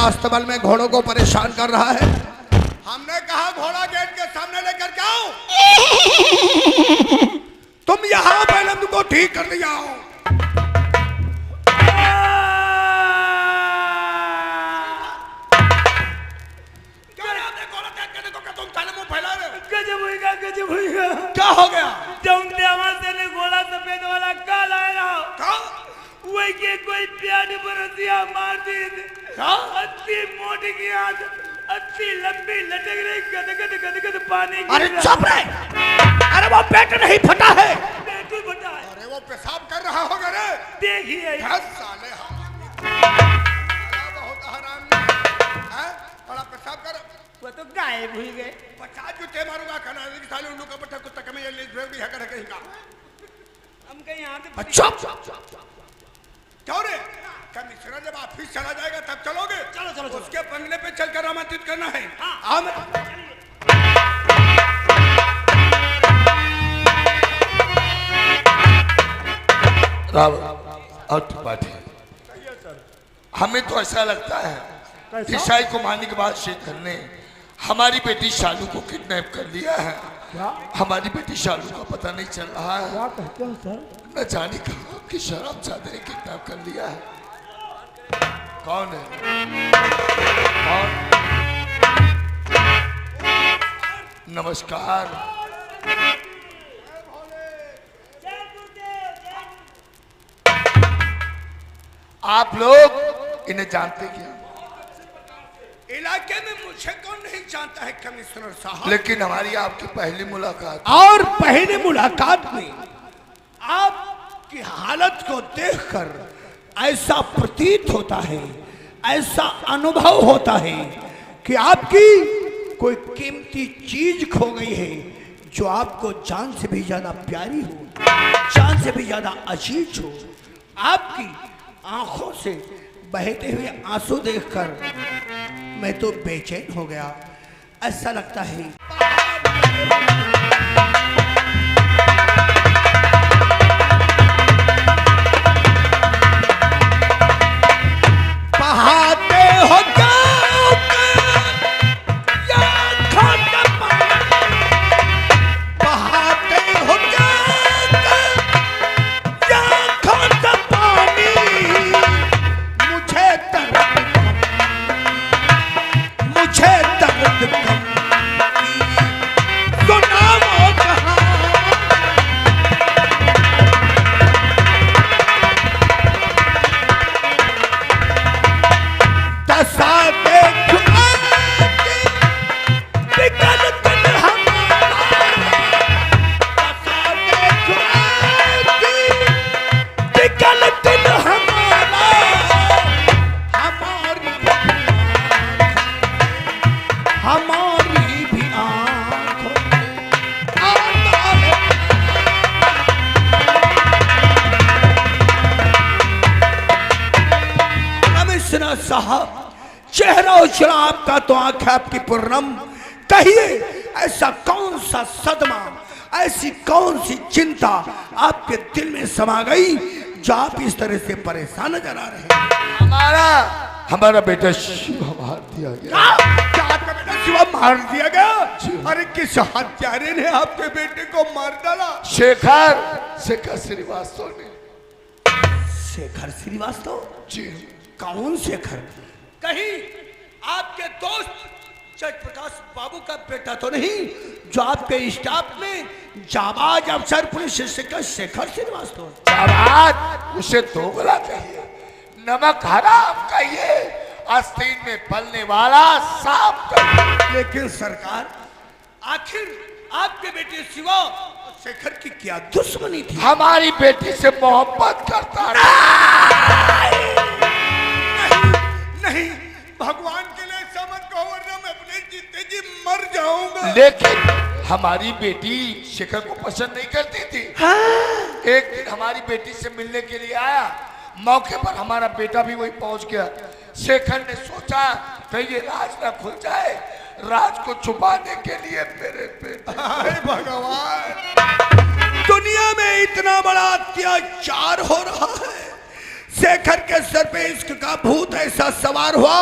अस्तबल में घोड़ों को परेशान कर रहा है। हमने कहा घोड़ा गेट के सामने लेकर के आओ। तुम यहाँ पहले तुमको ठीक कर लिया हो। क्या हो गया? ने घोड़ा सफेद वाला काला आया वही के कोई प्यारी बरसिया मार दी। अति मोटी की आंख, अति लंबी लटक रही गदगद गदगद पानी। अरे चुप रहे! अरे वो पेट नहीं फटा है। पेट फटा है। अरे वो पेशाब कर रहा होगा रे। देखिए साले बहुत हराम है। बड़ा पेशाब कर। वो तो गायब हुई गए। 50 जूते मारूंगा खाना साले उल्लू का पट्टा कुत्ता कमे ये ले भी है कहीं का। हम कहीं यहाँ से चुप क्यों रे? कमिश्नर जब ऑफिस चला जाएगा तब चलोगे? चलो चलो उसके बंगले पे चलकर आमंत्रित करना है। हाँ। और त्रिपाठी, हमें तो ऐसा लगता है ईसाई को मारने के बाद शेखर ने हमारी बेटी शालू को किडनैप कर लिया है। हमारी बेटी शालू का पता नहीं चल रहा है। क्या कहते हैं सर? न जाने कहा कि शराब चादर ने किडनैप कर लिया है। कौन है? कौन? नमस्कार। आप लोग इन्हें जानते क्या? इलाके में मुझे कौन नहीं जानता है कमिश्नर साहब। लेकिन हमारी आपकी पहली मुलाकात, और पहली मुलाकात में आपकी हालत को देखकर ऐसा प्रतीत होता है, ऐसा अनुभव होता है कि आपकी कोई कीमती चीज खो गई है जो आपको जान से भी ज्यादा प्यारी हो, जान से भी ज्यादा अजीज हो। आपकी आंखों से बहते हुए आंसू देखकर मैं तो बेचैन हो गया। ऐसा लगता है बहाते हो साहब, चेहरा उछला आपका तो आंख आपकी पूर्णम। कहिए ऐसा कौन सा सदमा, ऐसी कौन सी चिंता आपके दिल में समा गई जो आप इस तरह से परेशान नजर आ रहे हैं? हमारा बेटा शिवा मार दिया गया। क्या आपका बेटा शिवा मार दिया गया? अरे किस हत्यारे ने आपके बेटे को मार डाला? शेखर श्रीवास्तव ने। शेखर श्रीवास्तव? जी। कौन शेखर? कहीं आपके दोस्त जयप्रकाश बाबू का बेटा तो नहीं जो आपके स्टाफ में जाबाज अफसर पुलिस शिक्षक शेखर श्रीवास्तव? जाबाज उसे दोगला कहिए, नमक हराम कहिए, आस्तीन में पलने वाला सांप कहिए। लेकिन सरकार, आखिर आपके बेटे शिवा और शेखर की क्या दुश्मनी थी? हमारी बेटी से मोहब्बत करता नहीं, भगवान के लिए समझ को, वरना मैं अपने जीते जी मर जाऊंगा। लेकिन हमारी बेटी शेखर को पसंद नहीं करती थी। एक दिन हमारी बेटी से मिलने के लिए आया, मौके पर हमारा बेटा भी वही पहुंच गया। शेखर ने सोचा कहीं ये राज ना खुल जाए, राज को छुपाने के लिए मेरे बेटे। भगवान, दुनिया में इतना बड़ा अत्याचार हो रहा है, शेखर के सर पे इश्क का भूत ऐसा सवार हुआ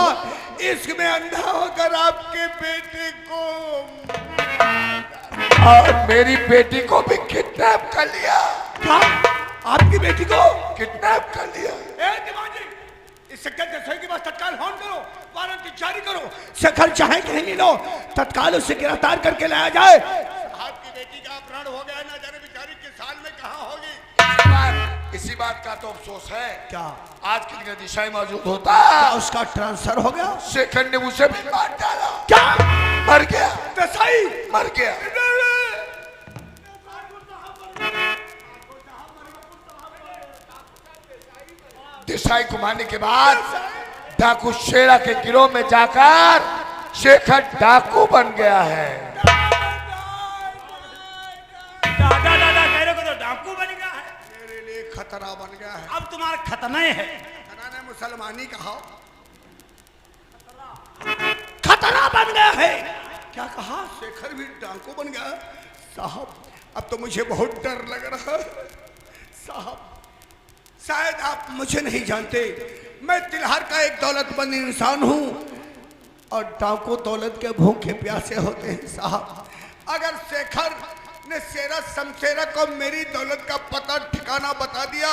इसमें अंधा होकर आपके बेटे को और मेरी बेटी को भी किडनैप कर लिया। क्या? आपकी बेटी को किडनैप कर लिया। ए दीवान जी, इस शेखर के सही के पास तत्काल फोन करो, वारंट जारी करो। शेखर चाहे कहीं नहीं लो, तत्काल उसे गिरफ्तार करके लाया जाए। आपकी बेटी का अपहरण हो गया, ना जाने बेचारी किस हाल में कहाँ होगी। इसी बात का तो अफसोस है। क्या आज की दिन दिशाएं मौजूद होता, उसका ट्रांसफर हो गया? शेखर ने उसे भी मार डाला। क्या? मर गया। दसाई मर गया। दिशाई को मारने के बाद डाकू शेरा के गिरोह में जाकर शेखर डाकू बन गया है। दादा दादा कह रहे को तो डाकू बन गया है। मेरे लिए खतरा बन गया है। अब तुम्हारा खतना है। खतरा ने मुसलमानी कहा, खतरा बन गया है। क्या कहा? शेखर भी डाकू बन गया। साहब अब तो मुझे बहुत डर लग रहा है। साहब शायद आप मुझे नहीं जानते, मैं तिलहर का एक दौलतमंद इंसान हूं और डाकू दौलत के भूखे प्यासे होते हैं। साहब अगर शेखर ने शेरा शमशेरा को मेरी दौलत का पता ठिकाना बता दिया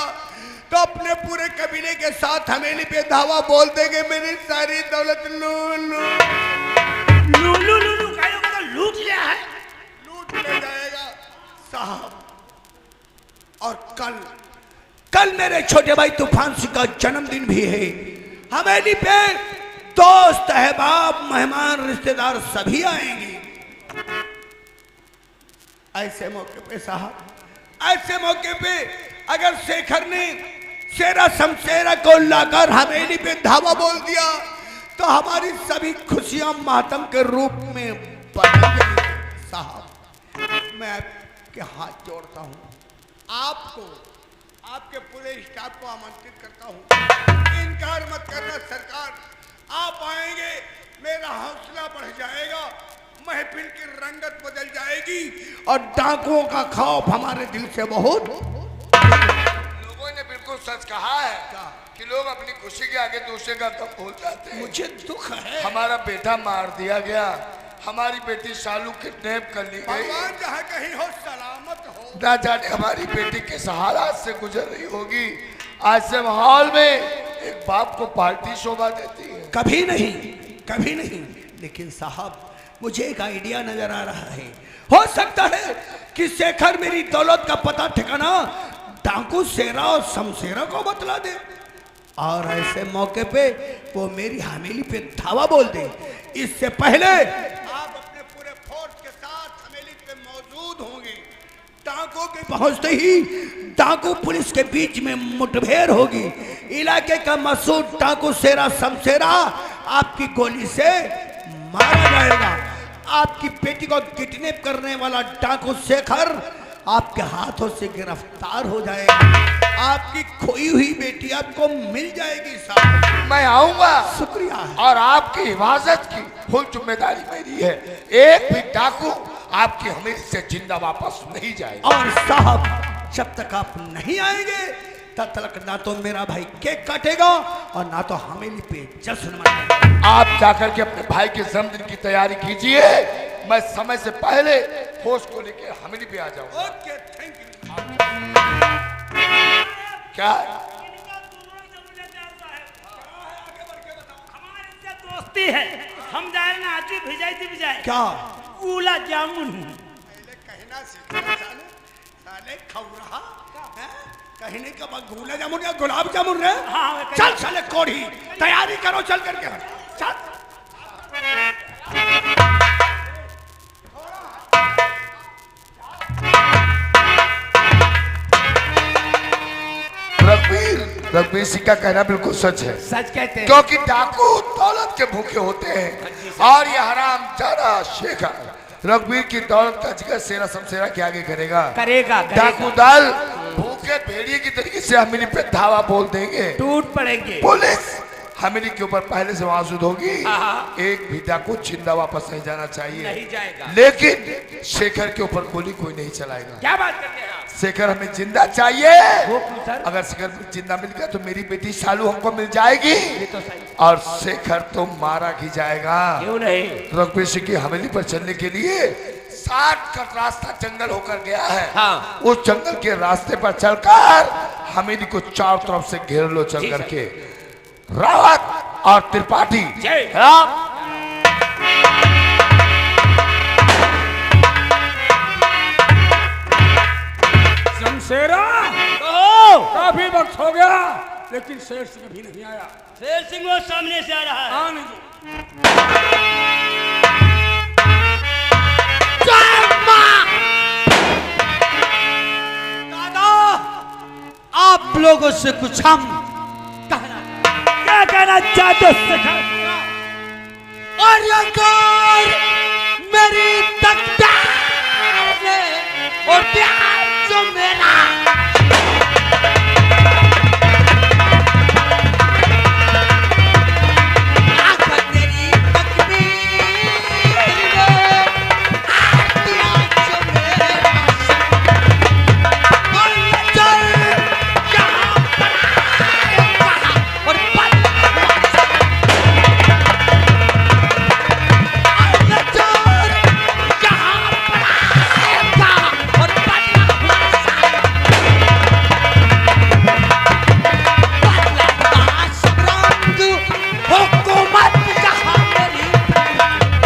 तो अपने पूरे कबीले के साथ हवेली पे धावा बोल देंगे, मेरी सारी दौलत लूट लिया है, लूट ले जाएगा। साहब और कल मेरे छोटे भाई तूफान सिंह का जन्मदिन भी है। हवेली पे दोस्त अहबाब मेहमान रिश्तेदार सभी आएंगे। ऐसे मौके पे साहब, ऐसे मौके पे अगर शेखर ने शेरा शमशेरा को लाकर हवेली पे धावा बोल दिया तो हमारी सभी खुशियां मातम के रूप में बदल जाएंगी। साहब मैं आपके हाथ जोड़ता हूं, आपको आपके पूरे स्टाफ को आमंत्रित करता हूं। इनकार मत करना सरकार, आप आएंगे मेरा हौसला बढ़ जाएगा, महफिल की रंगत बदल जाएगी और डाकुओं का खौफ हमारे दिल से बहुत। लोगों ने बिल्कुल सच कहा है कि लोग अपनी खुशी के आगे दूसरे का कब भूल जाते हैं। मुझे दुख है। हमारा बेटा मार दिया गया, हमारी बेटी शालू किडनैप कर ली गई। भगवान जहाँ कहीं हो सलामत हो। ना जाने हमारी बेटी किस हालात से गुजर रही होगी। आज से माहौल में एक बाप को पार्टी शोभा देती है। कभी नहीं, कभी नहीं। लेकिन साहब मुझे एक आइडिया नजर आ रहा है। हो सकता है कि शेखर मेरी दौलत का पता ठिकाना डाकू शेरा और शमशेरा को बतला दे और ऐसे मौके पे वो मेरी हवेली पे धावा बोल दे। इससे पहले आप अपने पूरे फोर्स के साथ हवेली पे मौजूद होंगे। डाकू के पहुंचते ही डाकू पुलिस के बीच में मुठभेड़ होगी। इलाके का मशहूर डाकू शेरा शमशेरा आपकी गोली से मारा जाएगा। आपकी बेटी को किडनैप करने वाला डाकू शेखर आपके हाथों से गिरफ्तार हो जाएगा। आपकी खोई हुई बेटी आपको मिल जाएगी। साहब मैं आऊंगा। शुक्रिया। और आपकी हिफाजत की फुल जिम्मेदारी मेरी है। एक भी डाकू आपकी हवेली से जिंदा वापस नहीं जाएगा। और साहब जब तक आप नहीं आएंगे तब तक ना तो मेरा भाई केक काटेगा और ना तो हवेली पे जश्न मनाएगा। आप जाकर के अपने भाई के जन्मदिन की तैयारी कीजिए। मैं समय से पहले होश को लेकर हवेली पे आ जाऊंगा। Okay, thank you. क्या दोस्ती है, हम जाए ना आती भिजाई थी भिजाए क्या? गुलाब जामुन पहले कहना सीखा साले खौरा हैं? कहने का गुलाब जामुन या गुलाब जामुन रे? हाँ, चल साले कोढ़ी, तैयारी करो चल करके। चल रघुवीर सिंह का कहना बिल्कुल सच है। सच कहते हैं क्योंकि डाकू दौलत के भूखे होते हैं और ये हराम जादा शेखर रघुवीर की दौलत का जिक्र शेरा शमशेरा के आगे करेगा। डाकू दल भूखे भेड़िए की तरीके से हवेली पे धावा बोल देंगे, टूट पड़ेंगे। पुलिस हवेली के ऊपर पहले से मौजूद होगी। एक भी डाकू जिंदा वापस नहीं जाना चाहिए। नहीं जाएगा। लेकिन शेखर के ऊपर गोली कोई नहीं चलाएगा। क्या बात करते हैं आप? शेखर हमें जिंदा चाहिए। वो क्यों सर? अगर शेखर जिंदा मिल गया तो मेरी बेटी शालू हमको मिल जाएगी ये तो सही। और शेखर तो मारा ही जाएगा। क्यों नहीं? रघुवीर सिंह की हवेली पर चलने के लिए 60 का रास्ता जंगल होकर गया है। हाँ। उस जंगल के रास्ते पर चलकर हवेली को चारों तरफ से घेर लो चल करके। रावत और त्रिपाठी जय शमशेरा काफी वक्त हो गया लेकिन शेर सिंह भी नहीं आया। शेर सिंह वो सामने से आ रहा है। आने दो। दादा आप लोगों से कुछ हम क्या कहना चाहते हो शेखर? और अगर मेरी तकदीर में और प्यार जो मेरा आकर तेरी तकदीर में प्यार जो मेरा और नजर यहाँ पर आएगा और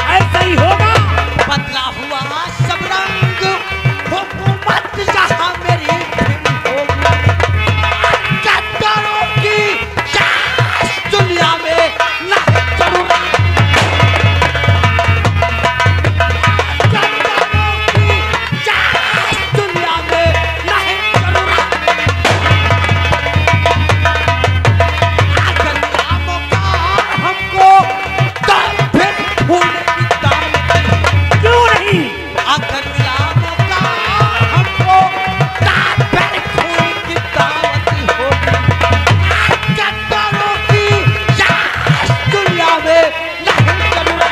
ऐसा ही होगा। बदला हुआ सब रंग हुकूमत जहां मेरी होगी गद्दारों की चाश दुनिया में नहीं चलूंगा। गद्दारों की चाश दुनिया में नहीं चलूंगा। आकर नामों का हमको तो फिर भूलने की दावत क्यों नहीं? आकर गुलामों का हमको ताबड़ खोने की दावत होगी। गद्दारों की चाश दुनिया में नहीं चलूंगा।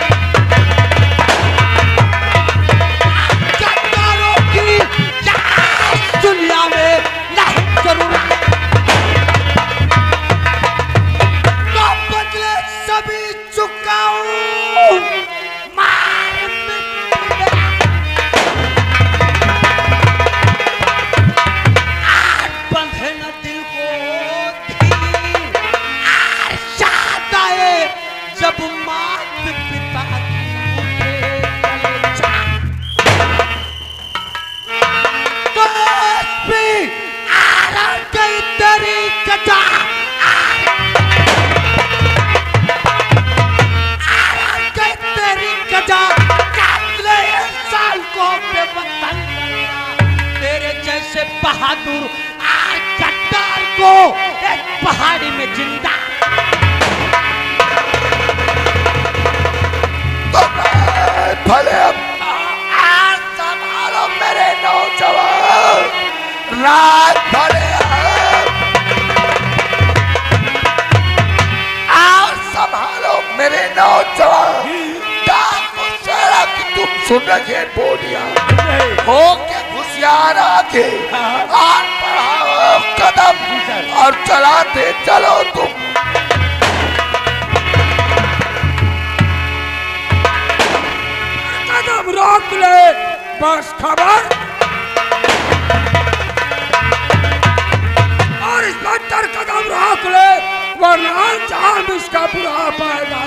गद्दारों की चाश दुनिया में नहीं चलूंगा। तो बदले सभी चुकाऊं मार मिट बंधे न दिल को धीर आर शाद आए जब मात पिता की उठे कलेजा। तो भी आरा गई तेरी कटा आरा गई तेरी कटा कातले इंसान को बेवतन करना। तेरे जैसे बहादुर आज गद्दार को एक पहाड़ी में जिंदा भले अब आज संभालो मेरे नौजवान। रात भले आज संभालो मेरे नौजवान। डाकू सारा कि तुम सुन रखे बोलियां हो के घुसियार आके और बढ़ाओ कदम और चलाते चलो तुम। कदम रोक ले बस खबर और इस बदतर कदम रोक ले वरना जान इसका बुरा पाएगा।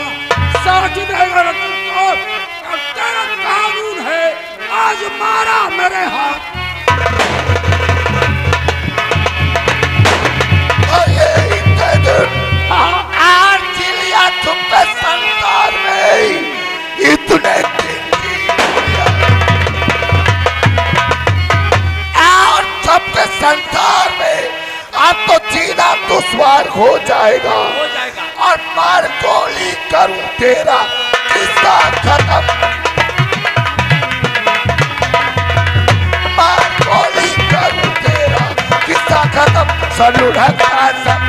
साथ देगा रतन को और तेरा कानून है आज मारा मेरे हाथ। आज चिलिया तुम पे संसार में इतने दिन की और सबके संसार में अब तो जीना दुश्वार हो जाएगा और मार गोली करूं तेरा किस्सा खत्म। मार गोली करूं तेरा किस्सा खत्म। सलूट हकार सब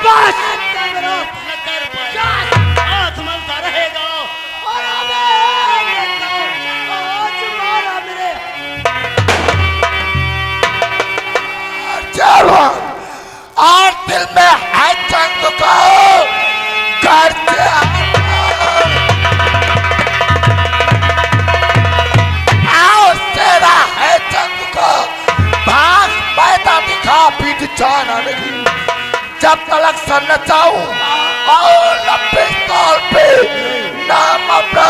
शाबाश हाथ मलता रहेगा और आज मारा मेरे चलो और दिल में है जंग को करते आओ तेरा है जंग को भाग पैदा दिखा पीठ जाना नहीं जब तलक सर न चाहूं और पिस्तौल पे नाम अपना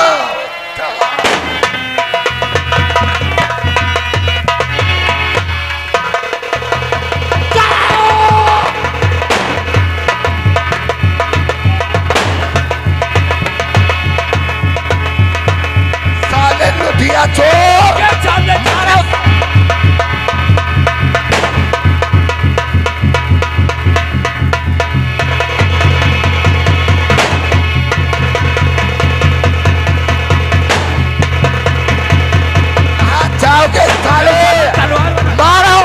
साले लुधिया चोर जाओगे साले मारो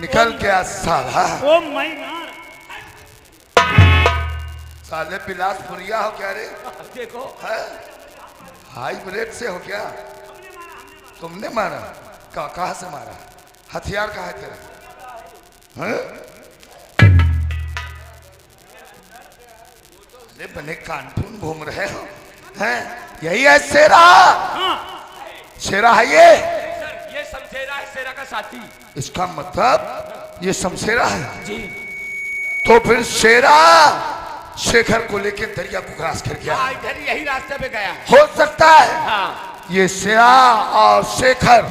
निकल गया साला ओ मैं मार साले बिलासपुरिया हो क्या रे देखो हाईब्रिड से हो क्या तुमने मारा कहाँ से मारा हथियार कहाँ है तेरा हैं? अरे बने कानपून घूम रहे हो हैं यही है शेरा शेरा है ये शमशेरा है शेरा का साथी। इसका मतलब ये शमशेरा है जी तो फिर शेरा शेखर को लेके दरिया को क्रॉस कर गया इधर यही रास्ते पे गया। हो सकता है हाँ ये शेरा और शेखर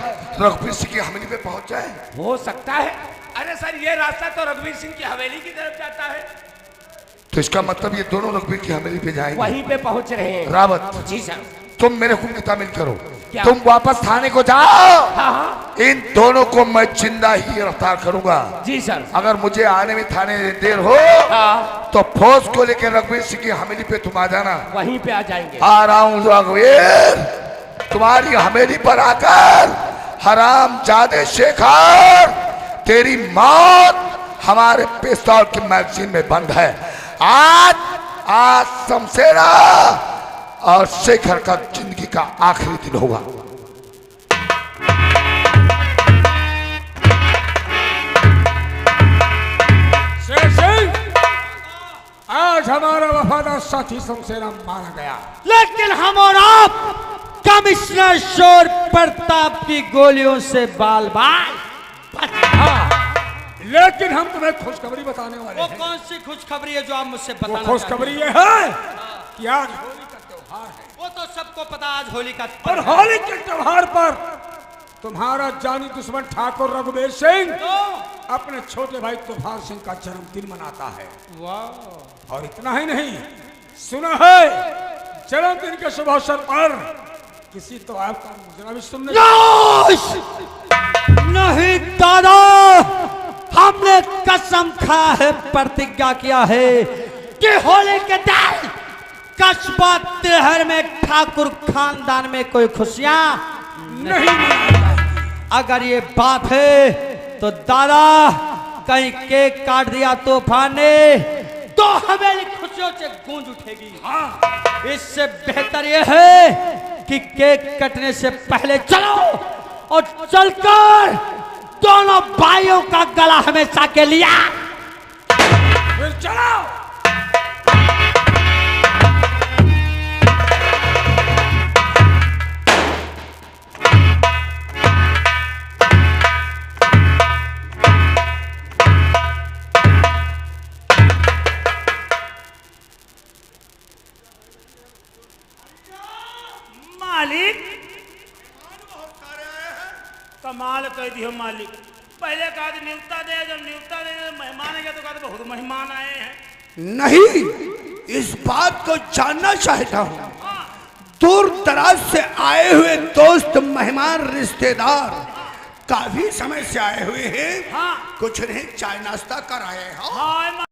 रघुवीर सिंह की हवेली पे पहुंच जाए हो सकता है। अरे सर ये रास्ता तो रघुवीर सिंह की हवेली की तरफ जाता है। तो इसका मतलब ये दोनों रघुवीर की हवेली पे जाएंगे वहीं पे पहुंच रहे हैं। रावत जी सर। तुम मेरे को तामील करो क्या? तुम वापस थाने को जाओ हाँ इन दोनों को मैं जिंदा ही गिरफ्तार करूंगा जी सर। अगर मुझे आने में थाने में देर हो हाँ तो फौज को लेकर रघुवीर सिंह की हवेली पे तुम आ जाना वहीं पे आ जाएंगे। आ रहा हूं रघुवीर तुम्हारी हवेली पर आकर हराम जादे शेखर तेरी मौत हमारे पिस्तौल की मैगजीन में बंद है। आज शमशेरा और शेखर का जिंदगी का आखिरी दिन होगा। शेर सिंह आज हमारा वफादार साथी शमशेरा मारा गया। लेकिन हम और आप कमिश्नर शोर प्रताप की गोलियों से बाल बाल लेकिन हम तुम्हें खुशखबरी बताने वाले वो हैं। कौन सी खुशखबरी है जो आप मुझसे वो बताना खुशखबरी ये है कि आज होली का त्योहार है वो तो सबको पता आज होली का और होली के त्योहार पर तुम्हारा जानी दुश्मन ठाकुर रघुवीर सिंह अपने छोटे भाई तूफान सिंह का जन्मदिन मनाता है। वाह और इतना ही नहीं सुना है जन्मदिन के शुभ अवसर पर किसी तो आपका मुजरा भी सुनने नहीं दादा हमने कसम खा है प्रतिज्ञा किया है कि होली के दिन कस्बा तिहर में ठाकुर खानदान में कोई खुशियां नहीं अगर ये बात है तो दादा कहीं केक काट दिया तूफान ने तो हवेली खुशियों से गूंज उठेगी। हाँ इससे बेहतर ये है कि केक कटने से पहले चलो और चलकर दोनों भाइयों का गला हमेशा के लिया फिर चलो। मालिक कमाल कर दियो मालिक। पहले कहा था न्यूता दे जब न्यूता दे मेहमान है तो कहा बहुत मेहमान आए हैं। नहीं इस बात को जानना चाहता हूँ दूर दराज से आए हुए दोस्त मेहमान रिश्तेदार काफी समय से आए हुए हैं। हाँ। कुछ नहीं चाय नाश्ता कराए हो। हाँ